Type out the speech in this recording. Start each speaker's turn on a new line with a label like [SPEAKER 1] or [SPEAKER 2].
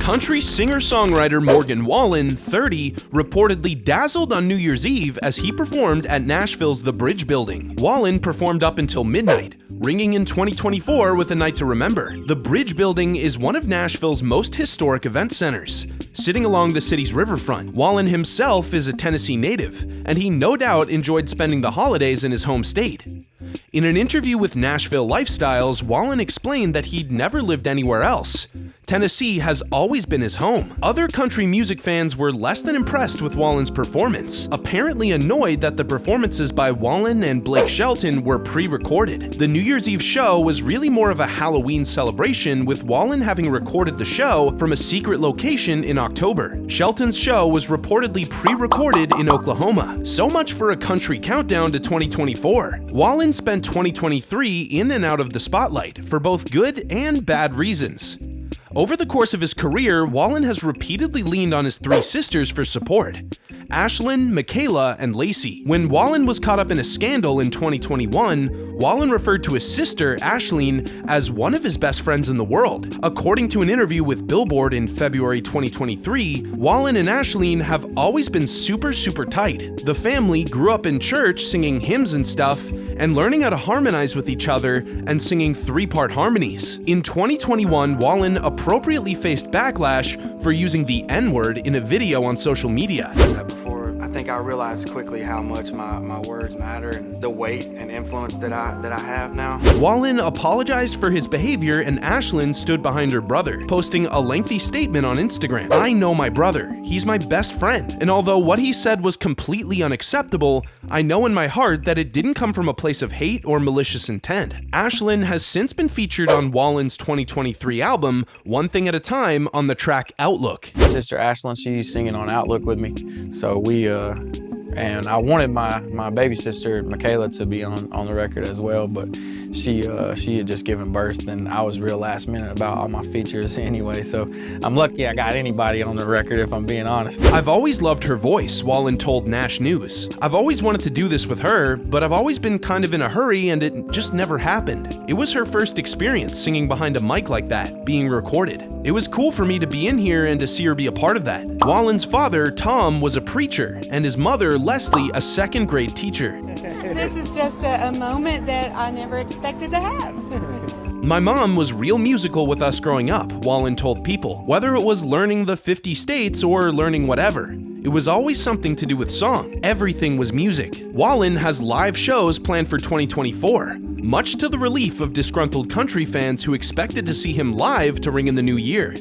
[SPEAKER 1] Country singer-songwriter Morgan Wallen, 30, reportedly dazzled on New Year's Eve as he performed at Nashville's The Bridge Building. Wallen performed up until midnight, ringing in 2024 with a night to remember. The Bridge Building is one of Nashville's most historic event centers, sitting along the city's riverfront. Wallen himself is a Tennessee native, and he no doubt enjoyed spending the holidays in his home state. In an interview with Nashville Lifestyles, Wallen explained that he'd never lived anywhere else. Tennessee has always been his home. Other country music fans were less than impressed with Wallen's performance, apparently annoyed that the performances by Wallen and Blake Shelton were pre-recorded. The New Year's Eve show was really more of a Halloween celebration, with Wallen having recorded the show from a secret location in October. Shelton's show was reportedly pre-recorded in Oklahoma. So much for a country countdown to 2024. Wallen spent 2023 in and out of the spotlight for both good and bad reasons. Over the course of his career, Wallen has repeatedly leaned on his three sisters for support: Ashlyn, Michaela, and Lacey. When Wallen was caught up in a scandal in 2021, Wallen referred to his sister, Ashlyn, as one of his best friends in the world. According to an interview with Billboard in February 2023, Wallen and Ashlyn have always been super tight. The family grew up in church singing hymns and stuff, and learning how to harmonize with each other and singing three-part harmonies. In 2021, Wallen appropriately faced backlash for using the N-word in a video on social media.
[SPEAKER 2] I think I realized quickly how much my words matter and the weight and influence that I have now.
[SPEAKER 1] Wallen apologized for his behavior, and Ashlyn stood behind her brother, posting a lengthy statement on Instagram. "I know my brother. He's my best friend. And although what he said was completely unacceptable, I know in my heart that it didn't come from a place of hate or malicious intent." Ashlyn has since been featured on Wallen's 2023 album, One Thing at a Time, on the track Outlook.
[SPEAKER 2] My sister Ashlyn, she's singing on Outlook with me. So and I wanted my baby sister Michaela to be on the record as well, but she had just given birth, and I was real last minute about all my features anyway, so I'm lucky I got anybody on the record, if I'm being honest.
[SPEAKER 1] "I've always loved her voice," Wallen told Nash News. "I've always wanted to do this with her, but I've always been kind of in a hurry and it just never happened. It was her first experience singing behind a mic like that, being recorded. It was cool for me to be in here and to see her be a part of that." Wallen's father, Tom, was a preacher, and his mother, Leslie, a second-grade teacher.
[SPEAKER 3] This is just a moment that I never expected to have.
[SPEAKER 1] "My mom was real musical with us growing up," Wallen told People. "Whether it was learning the 50 states or learning whatever, it was always something to do with song. Everything was music." Wallen has live shows planned for 2024, much to the relief of disgruntled country fans who expected to see him live to ring in the new year.